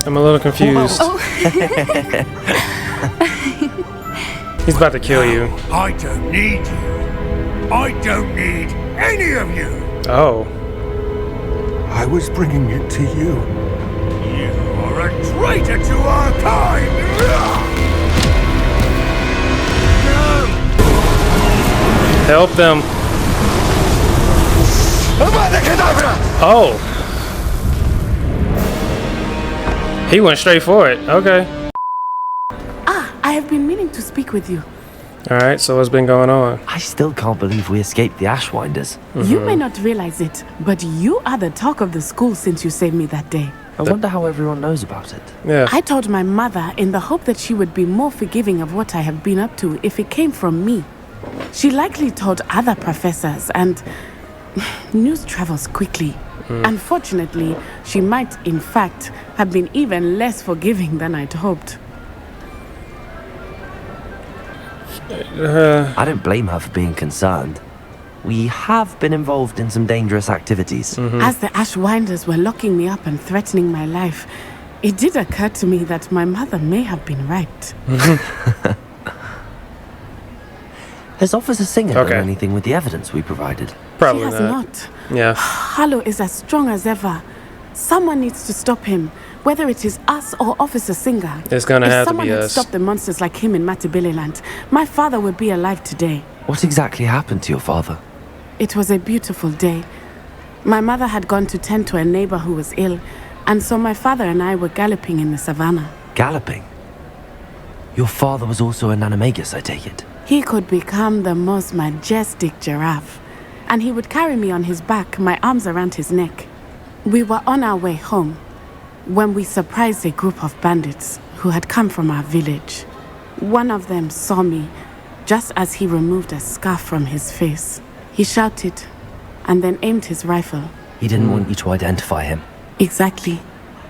I'm a little confused. Oh. He's about to kill you. I don't need you. I don't need any of you. Oh. I was bringing it to you. You are a traitor to our kind. Help them. Oh. He went straight for it. Okay. I have been meaning to speak with you. Alright, so what's been going on? I still can't believe we escaped the Ashwinders. You may not realize it, but you are the talk of the school since you saved me that day. I wonder how everyone knows about it. Yeah. I told my mother in the hope that she would be more forgiving of what I have been up to if it came from me. She likely told other professors, and news travels quickly. Unfortunately, she might, in fact, have been even less forgiving than I'd hoped. I don't blame her for being concerned. We have been involved in some dangerous activities. As the Ashwinders were locking me up and threatening my life, it did occur to me that my mother may have been right. Has Officer Singer done anything with the evidence we provided? Probably She has not. Yeah. Harlow is as strong as ever. Someone needs to stop him, whether it is us or Officer Singer. It's gonna have to If someone be had us. stopped the monsters like him in Matabeleland, my father would be alive today. What exactly happened to your father? It was a beautiful day. My mother had gone to tend to a neighbor who was ill, and so my father and I were galloping in the savannah. Galloping? Your father was also an animagus, I take it? He could become the most majestic giraffe, and he would carry me on his back, my arms around his neck. We were on our way home when we surprised a group of bandits who had come from our village. One of them saw me just as he removed a scarf from his face. He shouted and then aimed his rifle. He didn't want you to identify him. Exactly.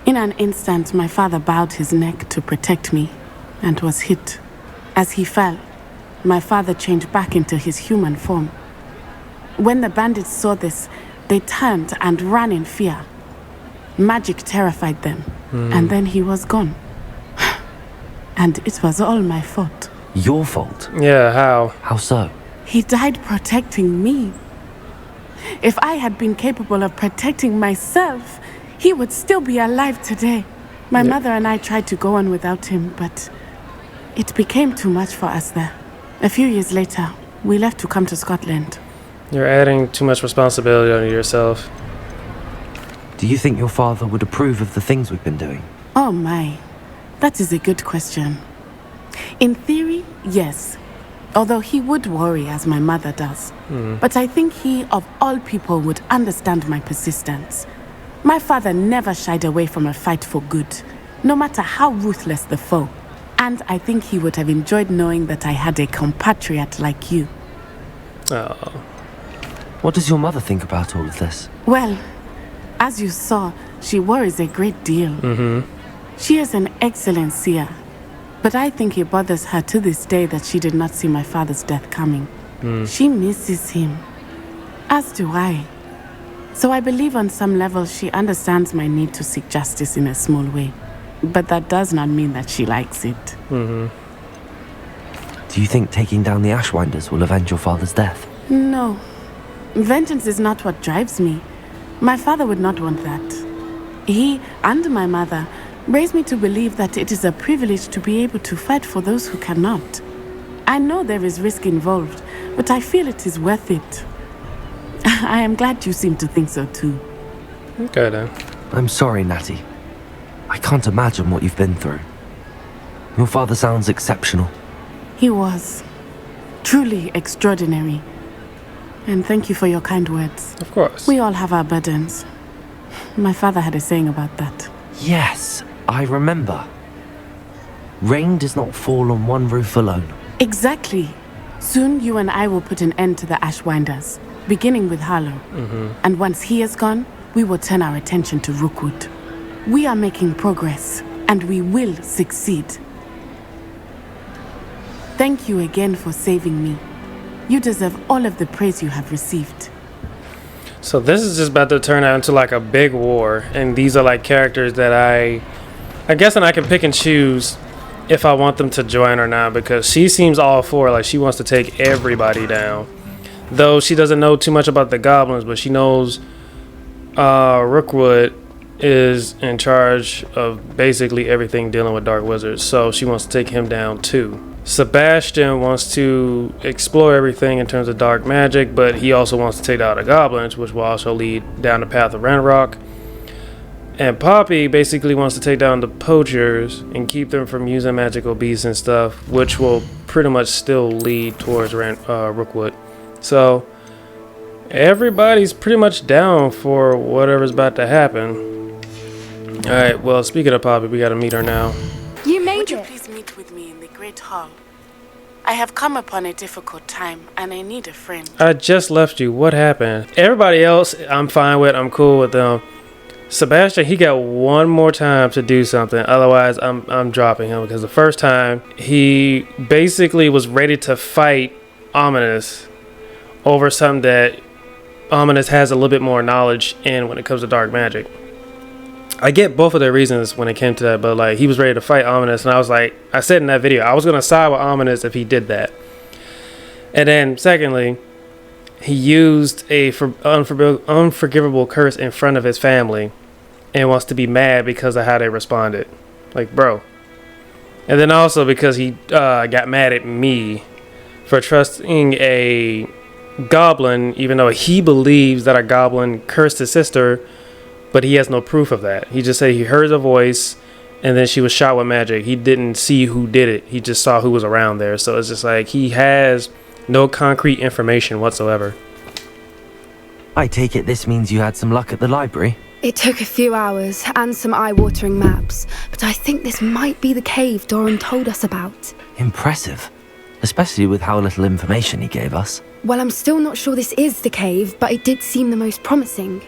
In an instant, my father bowed his neck to protect me and was hit. As he fell, my father changed back into his human form. When the bandits saw this, they turned and ran in fear. Magic terrified them, and then he was gone. And it was all my fault. Your fault? Yeah, how? How so? He died protecting me. If I had been capable of protecting myself, he would still be alive today. My mother and I tried to go on without him, but it became too much for us there. A few years later, we left to come to Scotland. You're adding too much responsibility on yourself. Do you think your father would approve of the things we've been doing? Oh my, that is a good question. In theory, yes. Although he would worry as my mother does. But I think he, of all people, would understand my persistence. My father never shied away from a fight for good, no matter how ruthless the foe. And I think he would have enjoyed knowing that I had a compatriot like you. Oh. What does your mother think about all of this? Well, as you saw, she worries a great deal. She is an excellent seer. But I think it bothers her to this day that she did not see my father's death coming. She misses him. As do I. So I believe on some level she understands my need to seek justice in a small way. But that does not mean that she likes it. Do you think taking down the Ashwinders will avenge your father's death? No. Vengeance is not what drives me. My father would not want that. He and my mother raised me to believe that it is a privilege to be able to fight for those who cannot. I know there is risk involved, but I feel it is worth it. I am glad you seem to think so too. Okay then. I'm sorry, Natty. I can't imagine what you've been through. Your father sounds exceptional. He was. Truly extraordinary. And thank you for your kind words. Of course. We all have our burdens. My father had a saying about that. Yes, I remember. Rain does not fall on one roof alone. Exactly. Soon you and I will put an end to the Ashwinders, beginning with Harlow. And once he is gone, we will turn our attention to Rookwood. We are making progress, and we will succeed. Thank you again for saving me. You deserve all of the praise you have received. So this is just about to turn out into like a big war, and these are like characters that I guess and I can pick and choose if I want them to join or not, because she seems all for, like, she wants to take everybody down. Though she doesn't know too much about the goblins, but she knows Rookwood is in charge of basically everything dealing with dark wizards, so she wants to take him down too. Sebastian wants to explore everything in terms of dark magic, but he also wants to take out the goblins, which will also lead down the path of Ranrock. And Poppy basically wants to take down the poachers and keep them from using magical beasts and stuff, which will pretty much still lead towards Rookwood. So everybody's pretty much down for whatever's about to happen. Alright, well, speaking of Poppy, we gotta meet her now. You made Would you please meet with me in the Great Hall? I have come upon a difficult time, and I need a friend. I just left you. What happened? Everybody else, I'm fine with. I'm cool with them. Sebastian, he got one more time to do something. Otherwise, I'm dropping him, because the first time he basically was ready to fight Ominous over something that Ominous has a little bit more knowledge in when it comes to dark magic. I get both of their reasons when it came to that, but like, he was ready to fight Ominous, and I was like, I said in that video, I was gonna side with Ominous if he did that. And then secondly, he used a unforgivable curse in front of his family and wants to be mad because of how they responded. Like, bro. And then also because he got mad at me for trusting a goblin, even though he believes that a goblin cursed his sister, but he has no proof of that. He just said he heard a voice and then she was shot with magic. He didn't see who did it. He just saw who was around there. So it's just like, he has no concrete information whatsoever. I take it this means you had some luck at the library? It took a few hours and some eye-watering maps, but I think this might be the cave Doran told us about. Impressive. Especially with how little information he gave us. Well, I'm still not sure this is the cave, but it did seem the most promising.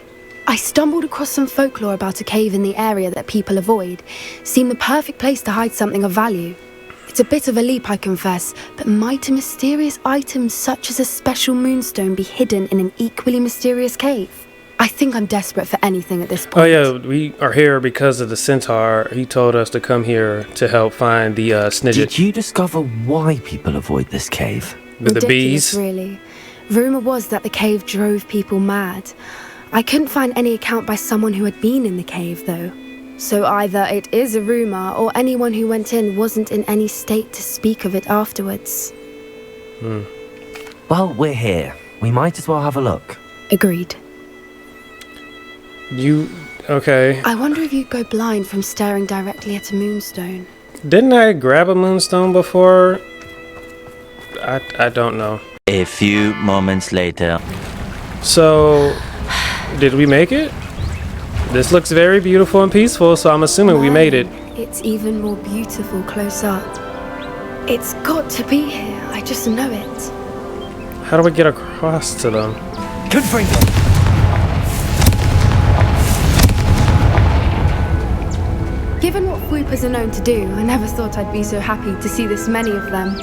I stumbled across some folklore about a cave in the area that people avoid. Seemed the perfect place to hide something of value. It's a bit of a leap, I confess, but might a mysterious item such as a special moonstone be hidden in an equally mysterious cave? I think I'm desperate for anything at this point. Oh yeah, we are here because of the centaur. He told us to come here to help find the Snidget. Did you discover why people avoid this cave? With the Ridiculous, bees? really. Rumour was that the cave drove people mad. I couldn't find any account by someone who had been in the cave, though. So either it is a rumour, or anyone who went in wasn't in any state to speak of it afterwards. Well, we're here. We might as well have a look. Agreed. Okay. I wonder if you'd go blind from staring directly at a moonstone. Didn't I grab a moonstone before? I don't know. A few moments later. So, did we make it? This looks very beautiful and peaceful, so I'm assuming we made it. It's even more beautiful close up. It's got to be here, I just know it. How do we get across to them? Confringo! Given what Fwoopas are known to do, I never thought I'd be so happy to see this many of them.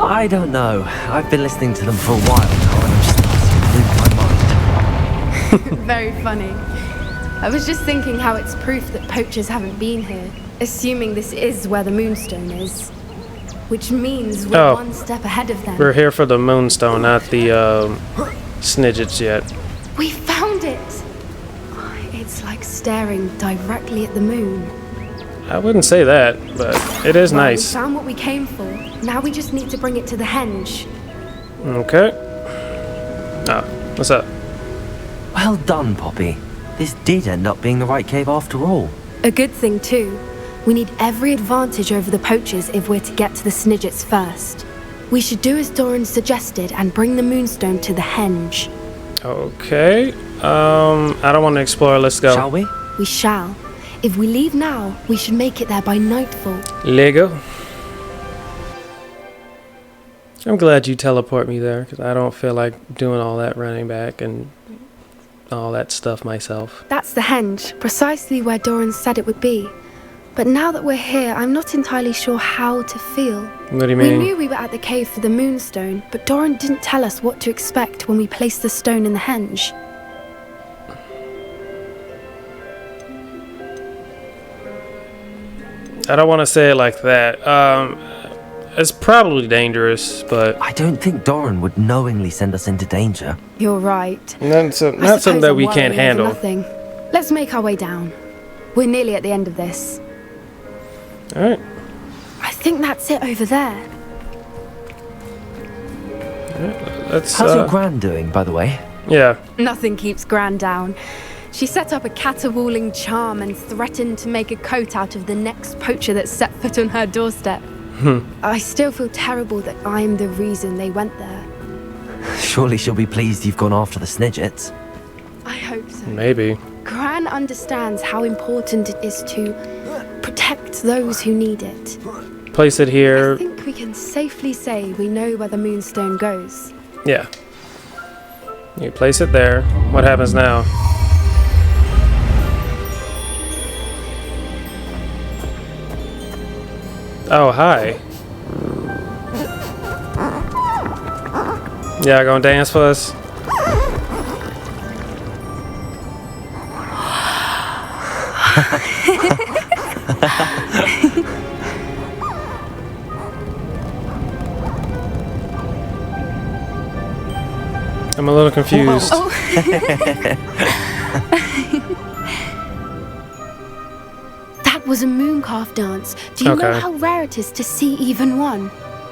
I don't know. I've been listening to them for a while now, and I'm starting to lose my mind. Very funny. I was just thinking how it's proof that poachers haven't been here, assuming this is where the moonstone is. Which means we're one step ahead of them. We're here for the moonstone, not the Snidgets yet. We found it! It's like staring directly at the moon. I wouldn't say that, but it is nice. We found what we came for. Now we just need to bring it to the henge. Okay. What's up? Well done, Poppy. This did end up being the right cave after all. A good thing too. We need every advantage over the poachers if we're to get to the Snidgets first. We should do as Doran suggested and bring the moonstone to the henge. Okay. I don't want to explore. Let's go. Shall we? We shall. If we leave now, we should make it there by nightfall. Lego. I'm glad you teleport me there, because I don't feel like doing all that running back and all that stuff myself. That's the henge, precisely where Doran said it would be. But now that we're here, I'm not entirely sure how to feel. What do you We mean? knew we were at the cave for the moonstone, but Doran didn't tell us what to expect when we placed the stone in the henge. I don't want to say it like that. It's probably dangerous, but I don't think Doran would knowingly send us into danger. You're right. not something that we can't handle. Nothing. Let's make our way down. We're nearly at the end of this. All right. I think that's it over there. Let's. How's your gran doing, by the way? Yeah. Nothing keeps Gran down. She set up a caterwauling charm and threatened to make a coat out of the next poacher that set foot on her doorstep. I still feel terrible that I'm the reason they went there. Surely she'll be pleased you've gone after the Snidgets. I hope so. Maybe. Gran understands how important it is to protect those who need it. Place it I here. think we can safely say we know where the moonstone goes. Yeah. You place it there. What happens now? Oh, hi. Yeah, gonna dance for us? I'm a little confused. That was a mooncalf dance. Do you know Okay. how rare it is to see even one?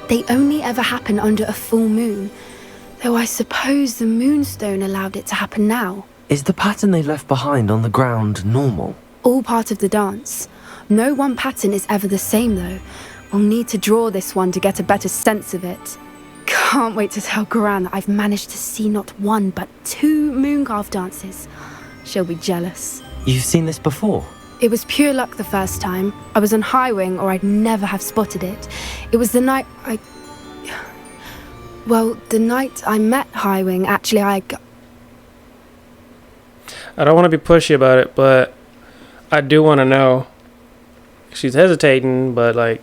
They only ever happen under a full moon. Though I suppose the moonstone allowed it to happen now. Is the pattern they left behind on the ground normal? All part of the dance. No one pattern is ever the same though. We'll need to draw this one to get a better sense of it. Can't wait to tell Gran that I've managed to see not one but 2 mooncalf dances. She'll be jealous. You've seen this before? It was pure luck the first time. I was on Highwing or I'd never have spotted it. It was the night the night I met Highwing, actually I don't want to be pushy about it, but I do want to know. She's hesitating, but like,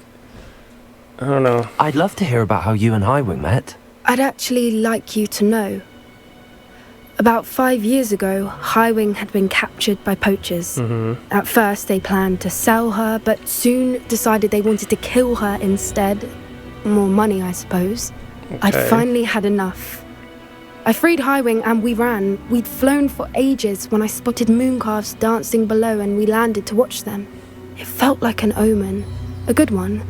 I don't know. I'd love to hear about how you and Highwing met. I'd actually like you to know. About 5 years ago, Highwing had been captured by poachers. At first, they planned to sell her, but soon decided they wanted to kill her instead. More money, I suppose. I'd finally had enough. I freed Highwing and we ran. We'd flown for ages when I spotted mooncalves dancing below and we landed to watch them. It felt like an omen. A good one.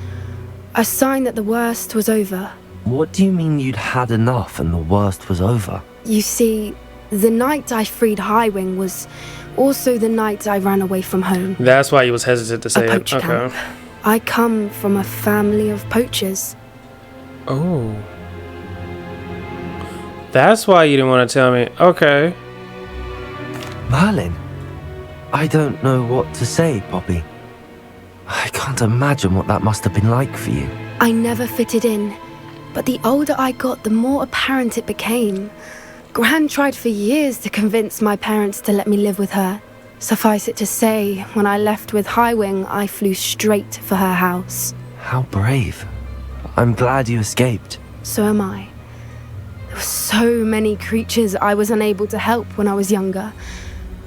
A sign that the worst was over. What do you mean you'd had enough and the worst was over? You see, the night I freed Highwing was also the night I ran away from home. That's why he was hesitant to say A it. poacher camp. I come from a family of poachers. Oh. That's why you didn't want to tell me. Okay. Merlin? I don't know what to say, Poppy. I can't imagine what that must have been like for you. I never fitted in, but the older I got, the more apparent it became. Gran tried for years to convince my parents to let me live with her. Suffice it to say, when I left with Highwing, I flew straight for her house. How brave. I'm glad you escaped. So am I. There were so many creatures I was unable to help when I was younger.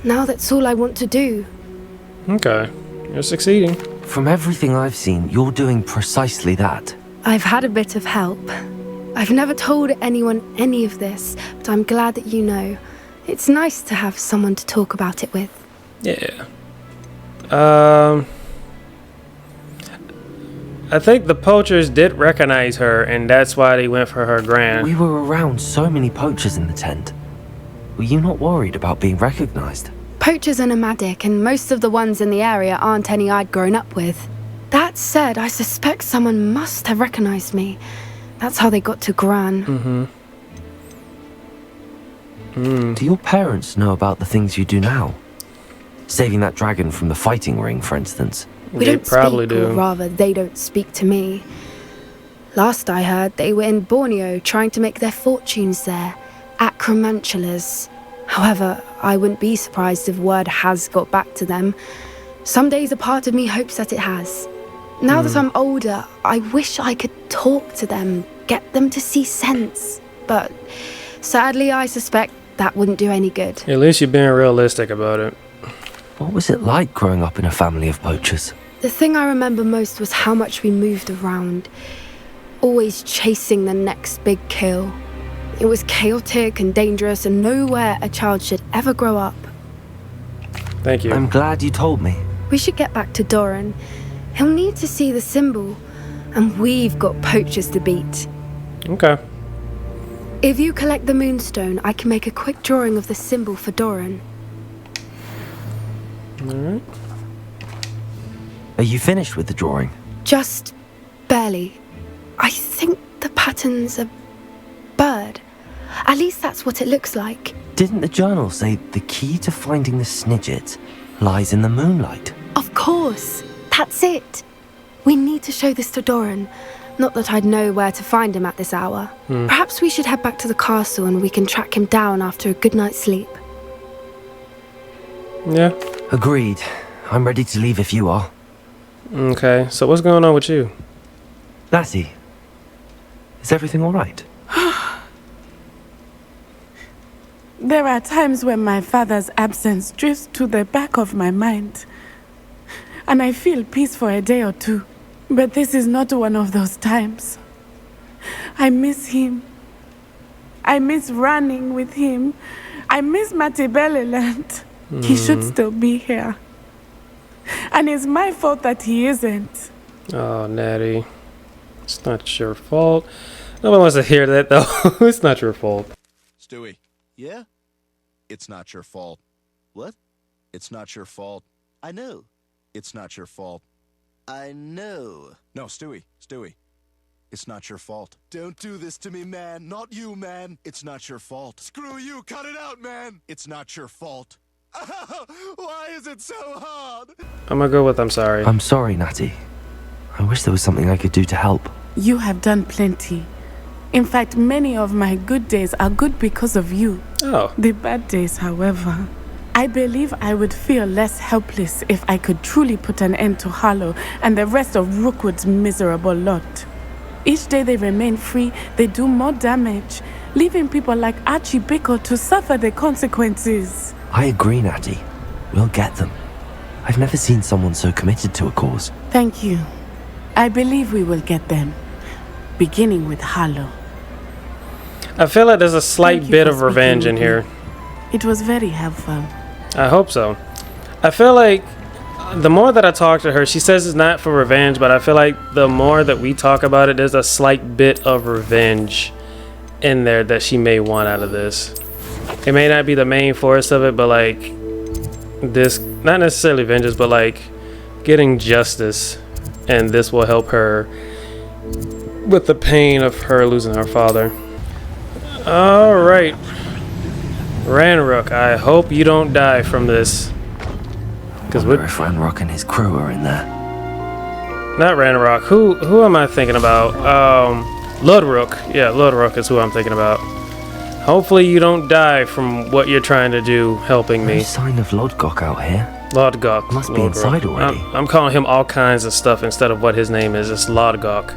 Now that's all I want to do. Okay. You're succeeding. From everything I've seen, you're doing precisely that. I've had a bit of help. I've never told anyone any of this, but I'm glad that you know. It's nice to have someone to talk about it with. Yeah. I think the poachers did recognize her, and that's why they went for her gran. We were around so many poachers in the tent. Were you not worried about being recognized? Poachers are nomadic, and most of the ones in the area aren't any I'd grown up with. That said, I suspect someone must have recognized me. That's how they got to Gran. Do your parents know about the things you do now? Saving that dragon from the fighting ring, for instance. We They don't probably speak, or do. rather, they don't speak to me. Last I heard, they were in Borneo trying to make their fortunes there, at Cromantulas. However, I wouldn't be surprised if word has got back to them. Some days a part of me hopes that it has. Now that I'm older, I wish I could talk to them, get them to see sense. But sadly, I suspect that wouldn't do any good. At least you're being realistic about it. What was it like growing up in a family of poachers? The thing I remember most was how much we moved around, always chasing the next big kill. It was chaotic and dangerous and nowhere a child should ever grow up. Thank you. I'm glad you told me. We should get back to Doran. He'll need to see the symbol, and we've got poachers to beat. Okay. If you collect the moonstone, I can make a quick drawing of the symbol for Doran. Alright. Are you finished with the drawing? Just barely. I think the pattern's a bird. At least that's what it looks like. Didn't the journal say the key to finding the Snidget lies in the moonlight? Of course. That's it. We need to show this to Doran. Not that I'd know where to find him at this hour. Perhaps we should head back to the castle and we can track him down after a good night's sleep. Yeah. Agreed. I'm ready to leave if you are. Okay, so what's going on with you? Lassie, is everything all right? There are times when my father's absence drifts to the back of my mind, and I feel peace for a day or two. But this is not one of those times. I miss him. I miss running with him. I miss Matibeleland. He should still be here. And it's my fault that he isn't. Oh, Natty. It's not your fault. No one wants to hear that, though. It's not your fault. Stewie. Yeah? It's not your fault. What? It's not your fault. I know. It's not your fault. I know. No, Stewie. It's not your fault. Don't do this to me, man. Not you, man. It's not your fault. Screw you. Cut it out, man. It's not your fault. Why is it so hard? I'm gonna go with I'm sorry. I'm sorry, Natty. I wish there was something I could do to help. You have done plenty. In fact, many of my good days are good because of you. Oh. The bad days, however, I believe I would feel less helpless if I could truly put an end to Harlow and the rest of Rookwood's miserable lot. Each day they remain free, they do more damage, leaving people like Archie Bickle to suffer the consequences. I agree, Natty. We'll get them. I've never seen someone so committed to a cause. Thank you. I believe we will get them, beginning with Harlow. I feel like there's a slight bit of revenge in here. It was very helpful. I hope so. I feel like the more that I talk to her, she says it's not for revenge, but I feel like the more that we talk about it, there's a slight bit of revenge in there that she may want out of this. It may not be the main force of it, but like this, not necessarily vengeance, but like getting justice, and this will help her with the pain of her losing her father. All right, Ranrook, I hope you don't die from this. Because what if Ranrock and his crew are in there? Not Ranrock. Who am I thinking about? Ludrook. Yeah, Ludrook is who I'm thinking about. Hopefully you don't die from what you're trying to do helping me. No sign of Lodgok out here. Lodgok. Must be inside already. I'm calling him all kinds of stuff instead of what his name is. It's Lodgok.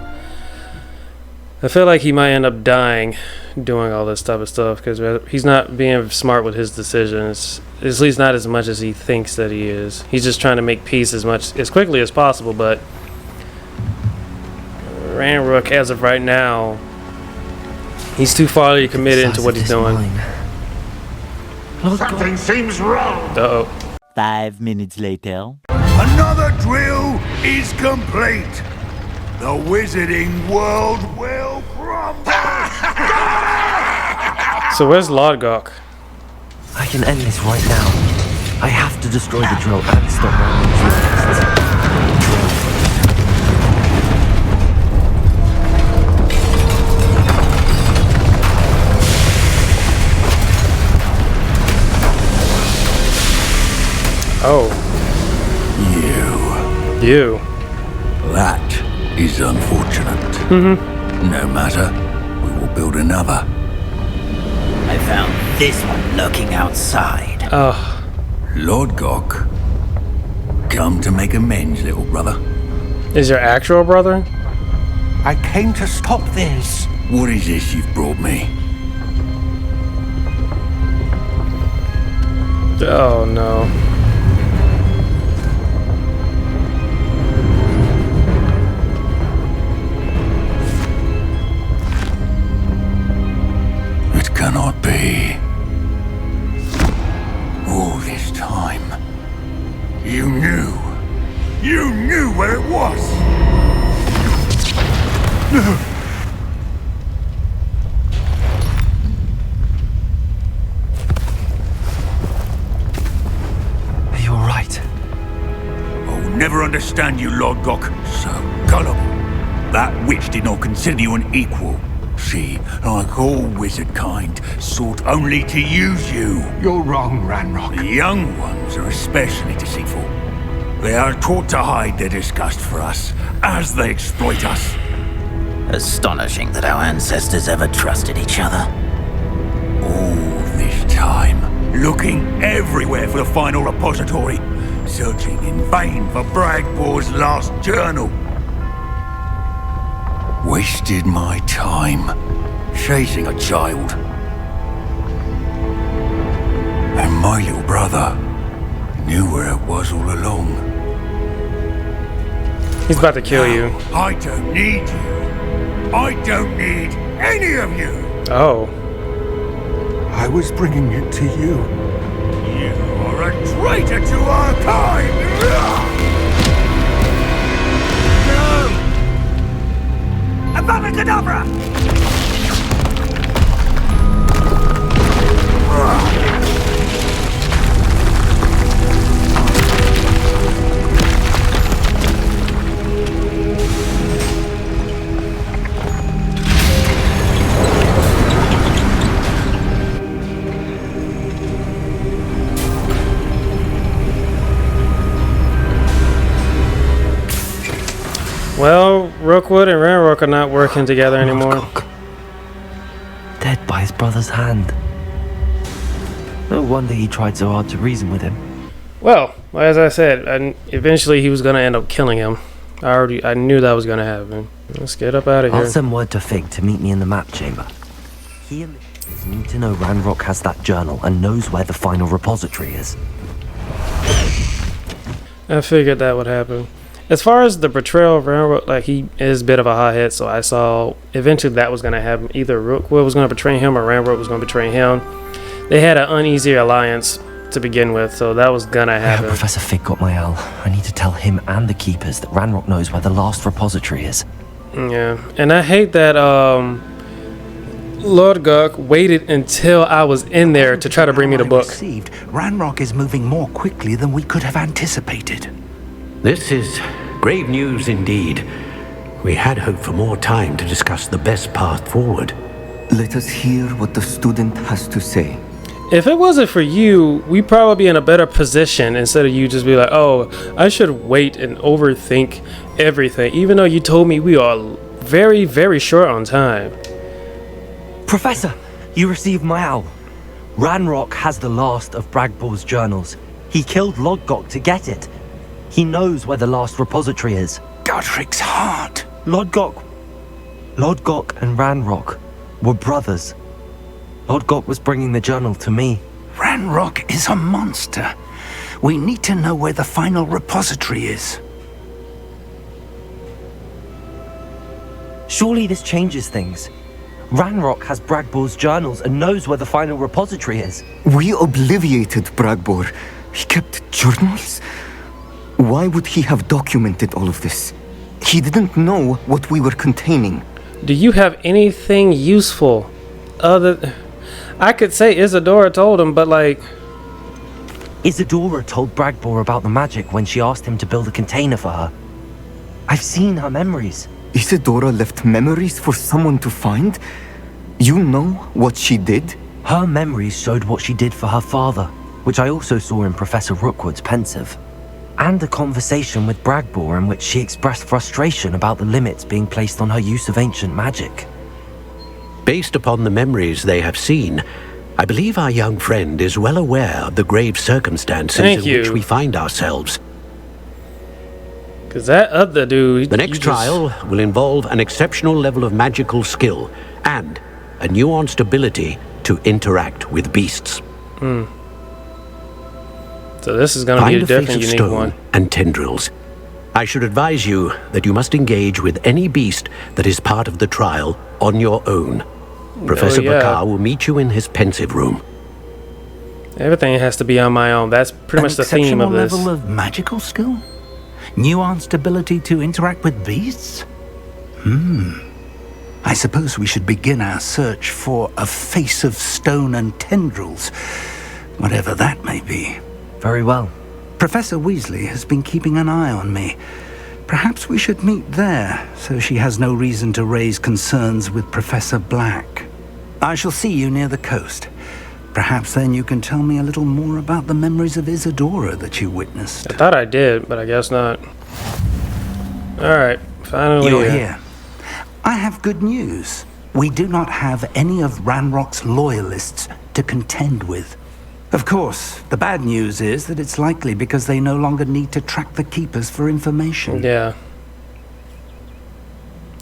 I feel like he might end up dying doing all this type of stuff because he's not being smart with his decisions. At least not as much as he thinks that he is. He's just trying to make peace as quickly as possible, but Ranrook, as of right now, he's too far committed into what he's doing. Something seems wrong. Uh-oh. 5 minutes later. Another drill is complete. The wizarding world will crumble. So where's Lodgok? I can end this right now. I have to destroy the drill and stop Ranrock's. Oh. You. That is unfortunate. No matter. We will build another. I found this one lurking outside. Oh. Lodgok. come to make amends, little brother. Is your actual brother? I came to stop this. What is this you've brought me? Oh no. It cannot be. All this time, you knew. You knew where it was. You're right. I'll never understand you, Lord Gok. So gullible. That witch did not consider you an equal. She, like all wizard kind, sought only to use you. You're wrong, Ranrock. The young ones are especially deceitful. They are taught to hide their disgust for us, as they exploit us. Astonishing that our ancestors ever trusted each other. All this time, looking everywhere for the final repository, searching in vain for Bragbor's last journal. Wasted my time, chasing a child. And my little brother knew where it was all along. He's about to kill you. I don't need you. I don't need any of you. Oh. I was bringing it to you. You are a traitor to our kind! Abracadabra! Well, Rookwood and Ranrock are not working together anymore. Lodgok. Dead by his brother's hand. No wonder he tried so hard to reason with him. Well, as I said, eventually he was going to end up killing him. I knew that was going to happen. Let's get up out of here. I'll send word to Fig to meet me in the map chamber. He and the others need to know Ranrock has that journal and knows where the final repository is. I figured that would happen. As far as the betrayal of Ranrock, like, he is a bit of a hothead, so I saw eventually that was going to happen. Either Rookwood was going to betray him or Ranrock was going to betray him. They had an uneasy alliance to begin with, so that was going to happen. Professor Fig got my L. I need to tell him and the Keepers that Ranrock knows where the last repository is. Yeah, and I hate that Lord Gok waited until I was in there to try to bring me the book. Ranrock is moving more quickly than we could have anticipated. This is grave news indeed. We had hoped for more time to discuss the best path forward. Let us hear what the student has to say. If it wasn't for you, we'd probably be in a better position instead of you just be like, oh, I should wait and overthink everything, even though you told me we are very, very short on time. Professor, you received my owl. Ranrock has the last of Bragbor's journals. He killed Lodgok to get it. He knows where the last repository is. Godric's heart. Lodgok and Ranrock were brothers. Lodgok was bringing the journal to me. Ranrock is a monster. We need to know where the final repository is. Surely this changes things. Ranrock has Bragbor's journals and knows where the final repository is. We obliviated Bragbor. He kept journals? Why would he have documented all of this? He didn't know what we were containing. Do you have anything useful other... I could say Isadora told him, but like... Isadora told Bragbor about the magic when she asked him to build a container for her. I've seen her memories. Isadora left memories for someone to find? You know what she did? Her memories showed what she did for her father, which I also saw in Professor Rookwood's pensive. And a conversation with Bragbor in which she expressed frustration about the limits being placed on her use of ancient magic. Based upon the memories they have seen, I believe our young friend is well aware of the grave circumstances in which we find ourselves. Because that other dude... The next trial will involve an exceptional level of magical skill and a nuanced ability to interact with beasts. Hmm. So this is going to be a different, unique one. And tendrils. I should advise you that you must engage with any beast that is part of the trial on your own. Professor Bakar will meet you in his pensive room. Everything has to be on my own. That's pretty much the theme of this. Level of magical skill? Nuanced ability to interact with beasts? I suppose we should begin our search for a face of stone and tendrils, whatever that may be. Very well. Professor Weasley has been keeping an eye on me. Perhaps we should meet there, so she has no reason to raise concerns with Professor Black. I shall see you near the coast. Perhaps then you can tell me a little more about the memories of Isadora that you witnessed. I thought I did, but I guess not. Alright, finally You're here. I have good news. We do not have any of Ranrock's loyalists to contend with. Of course, the bad news is that it's likely because they no longer need to track the Keepers for information. Yeah.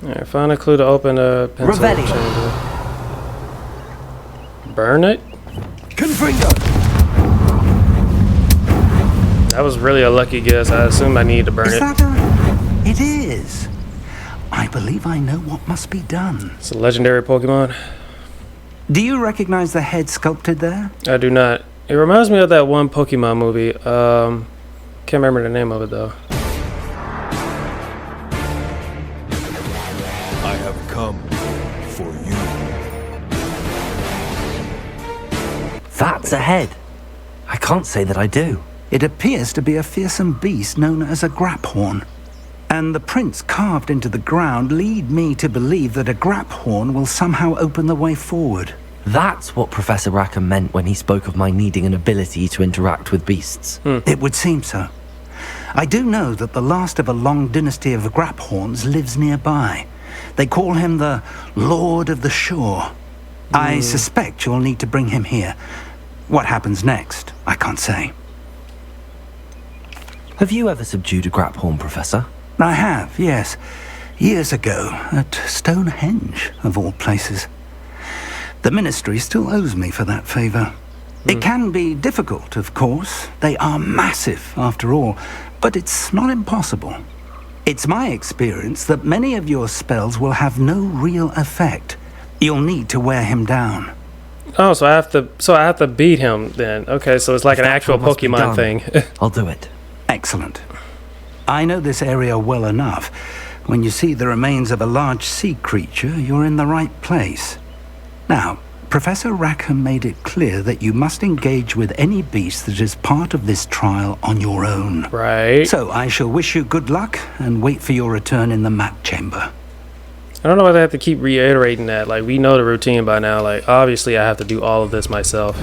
Alright, find a clue to open a pencil chamber. Burn it? Confringo! That was really a lucky guess. I assume I need to burn it. It is. I believe I know what must be done. It's a legendary Pokemon. Do you recognize the head sculpted there? I do not. It reminds me of that one Pokemon movie. Can't remember the name of it though. I have come for you. That's a head. I can't say that I do. It appears to be a fearsome beast known as a Graphorn. And the prints carved into the ground lead me to believe that a Graphorn will somehow open the way forward. That's what Professor Rackham meant when he spoke of my needing an ability to interact with beasts. It would seem so. I do know that the last of a long dynasty of Graphorns lives nearby. They call him the Lord of the Shore. I suspect you'll need to bring him here. What happens next, I can't say. Have you ever subdued a Graphorn, Professor? I have, yes. Years ago, at Stonehenge, of all places. The Ministry still owes me for that favor. It can be difficult, of course. They are massive, after all, but it's not impossible. It's my experience that many of your spells will have no real effect. You'll need to wear him down. Oh, so I have to beat him then. Okay, so it's like an actual Pokemon thing. I'll do it. Excellent. I know this area well enough. When you see the remains of a large sea creature, you're in the right place. Now, Professor Rackham made it clear that you must engage with any beast that is part of this trial on your own. Right. So I shall wish you good luck and wait for your return in the map chamber. I don't know why they have to keep reiterating that. Like, we know the routine by now. Like, obviously I have to do all of this myself.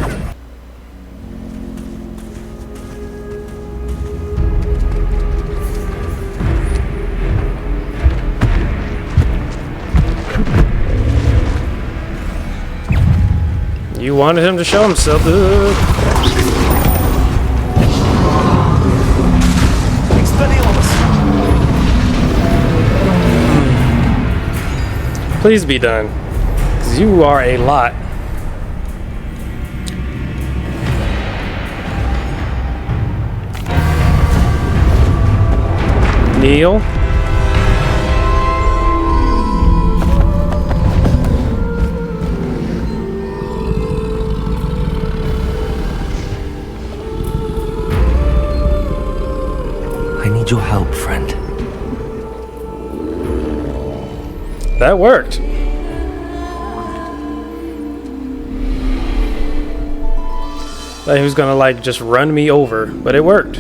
You wanted him to show himself. Please be done, because you are a lot. Neil. I need your help, friend. That worked. Like he was gonna like just run me over, but it worked.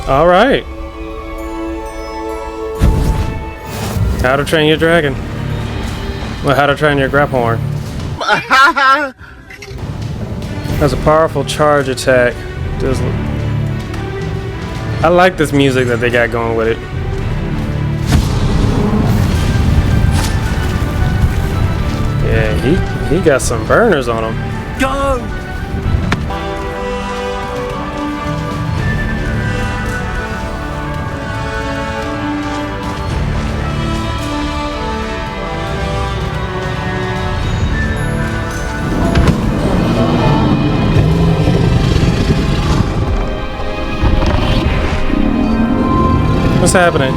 All right. How to train your dragon. Well, how to train your Graphorn. Has a powerful charge attack. I like this music that they got going with it. Yeah, he got some burners on him. Go! What's happening?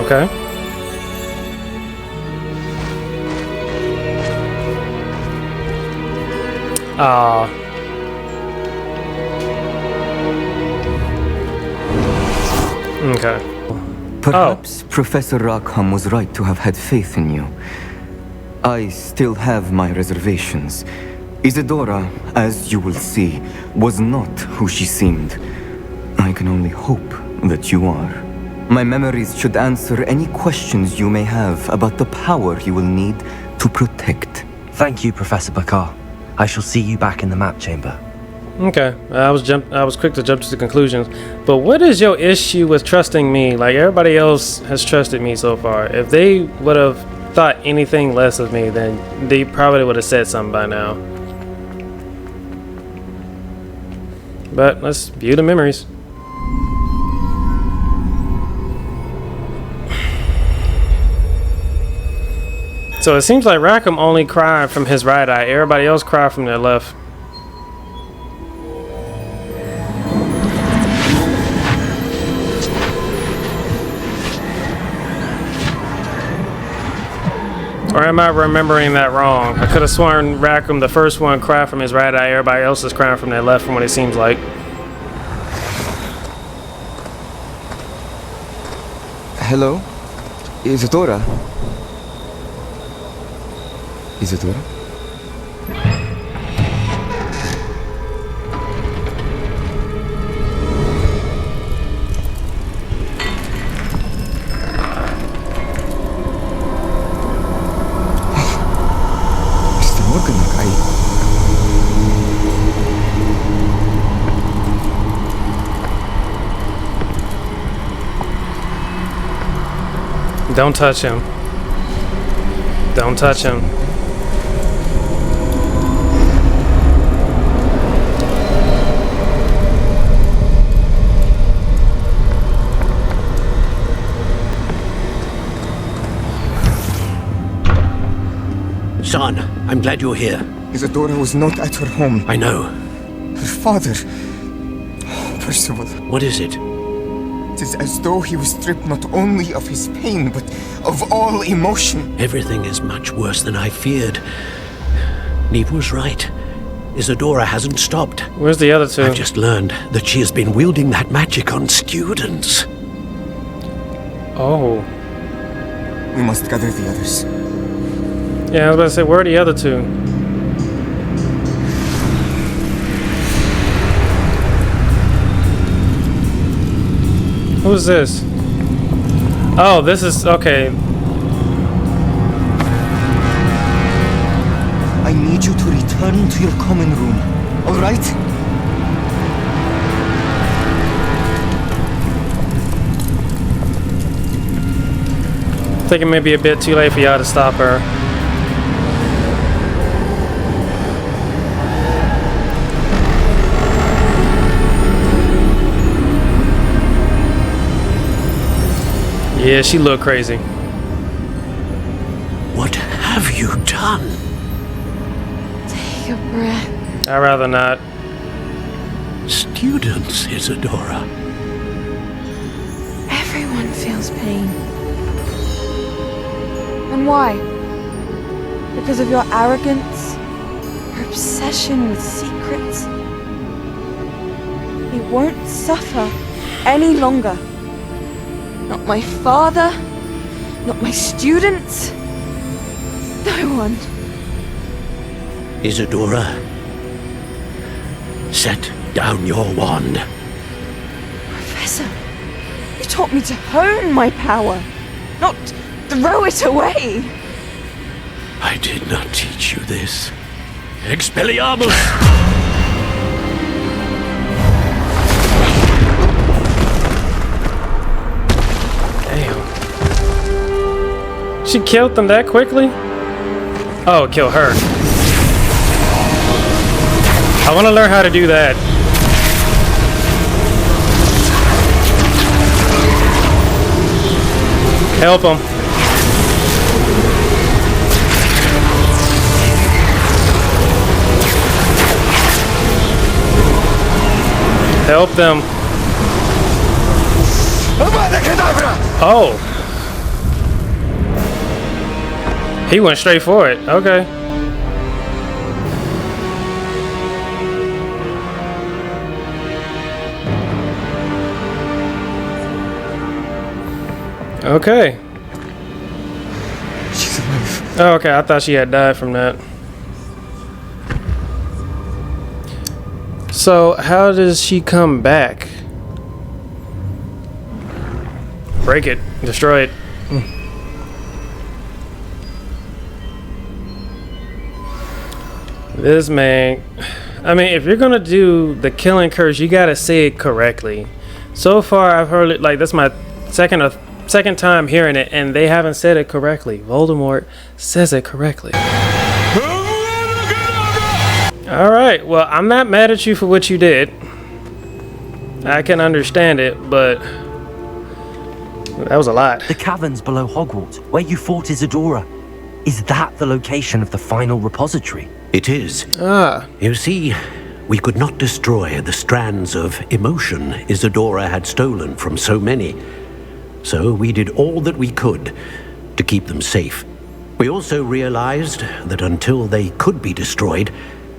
Okay. Okay. Perhaps Professor Rackham was right to have had faith in you. I still have my reservations. Isadora, as you will see, was not who she seemed. I can only hope that you are. My memories should answer any questions you may have about the power you will need to protect. Thank you, Professor Bakar. I shall see you back in the map chamber. Okay, I was quick to jump to the conclusions, but what is your issue with trusting me? Like everybody else has trusted me so far. If they would have thought anything less of me, then they probably would have said something by now. But let's view the memories. So it seems like Rackham only cried from his right eye. Everybody else cried from their left. Or am I remembering that wrong? I could have sworn Rackham, the first one, cried from his right eye. Everybody else is crying from their left from what it seems like. Hello? Isadora? Isadora? Don't touch him. Don't touch him. Son, I'm glad you're here. Isadora was not at her home. I know. Her father... Percival. What is it? It is as though he was stripped not only of his pain, but of all emotion. Everything is much worse than I feared. Neve was right. Isadora hasn't stopped. Where's the other two? I've just learned that she has been wielding that magic on students. Oh. We must gather the others. Yeah, I was about to say, where are the other two? Who's this? Oh, this is... okay. I need you to return to your common room, all right? I think it may be a bit too late for y'all to stop her. Yeah, she looked crazy. What have you done? Take a breath. I'd rather not. Students, Isadora. Everyone feels pain. And why? Because of your arrogance? Your obsession with secrets? He won't suffer any longer. Not my father, not my students, no one. Isadora, set down your wand. Professor, you taught me to hone my power, not throw it away. I did not teach you this. Expelliarmus! She killed them that quickly? Oh, kill her. I want to learn how to do that. Help him. Help them. Oh. He went straight for it. Okay. Okay. She's alive. Oh, okay. I thought she had died from that. So, how does she come back? Break it. Destroy it. This man... I mean, if you're gonna do the killing curse, you gotta say it correctly. So far, I've heard it... Like, that's my second time hearing it, and they haven't said it correctly. Voldemort says it correctly. Alright, well, I'm not mad at you for what you did. I can understand it, but that was a lot. The caverns below Hogwarts, where you fought Isadora. Is that the location of the final repository? It is. You see, we could not destroy the strands of emotion Isadora had stolen from so many. So we did all that we could to keep them safe. We also realized that until they could be destroyed,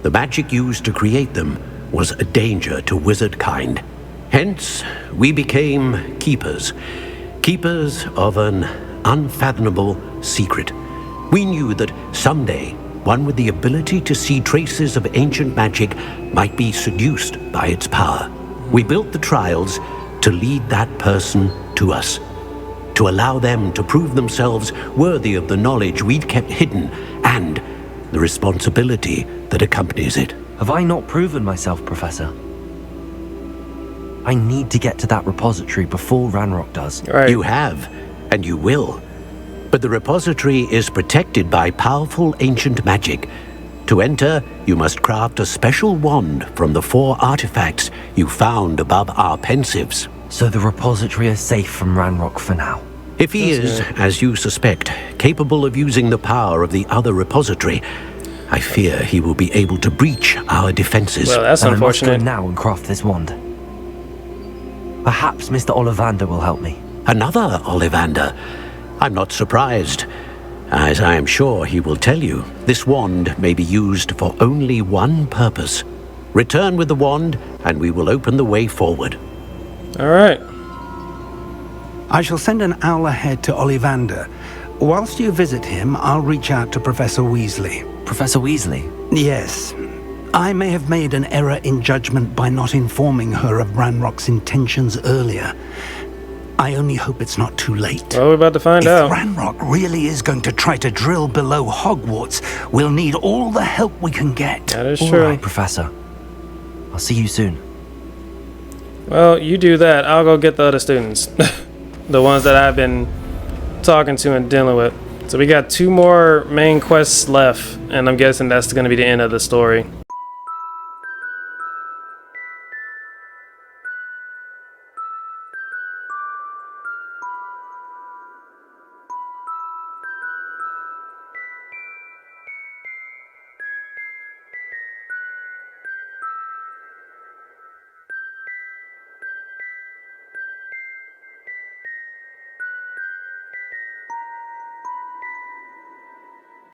the magic used to create them was a danger to wizard kind. Hence, we became keepers. Keepers of an unfathomable secret. We knew that someday, one with the ability to see traces of ancient magic might be seduced by its power. We built the trials to lead that person to us, to allow them to prove themselves worthy of the knowledge we'd kept hidden and the responsibility that accompanies it. Have I not proven myself, Professor? I need to get to that repository before Ranrock does. Right. You have, and you will. But the repository is protected by powerful ancient magic. To enter, you must craft a special wand from the 4 artifacts you found above our pensives. So the repository is safe from Ranrock for now. If he is, as you suspect, capable of using the power of the other repository, I fear he will be able to breach our defenses. Well, that's unfortunate. I must go now and craft this wand. Perhaps Mr. Ollivander will help me. Another Ollivander? I'm not surprised. As I am sure he will tell you, this wand may be used for only one purpose. Return with the wand, and we will open the way forward. All right. I shall send an owl ahead to Ollivander. Whilst you visit him, I'll reach out to Professor Weasley. Professor Weasley? Yes. I may have made an error in judgment by not informing her of Ranrock's intentions earlier. I only hope it's not too late. Well, we're about to find out. If Ranrock really is going to try to drill below Hogwarts, we'll need all the help we can get. That is true. true. All right, Professor. I'll see you soon. Well, you do that. I'll go get the other students. The ones that I've been talking to and dealing with. So we got 2 more main quests left, and I'm guessing that's going to be the end of the story.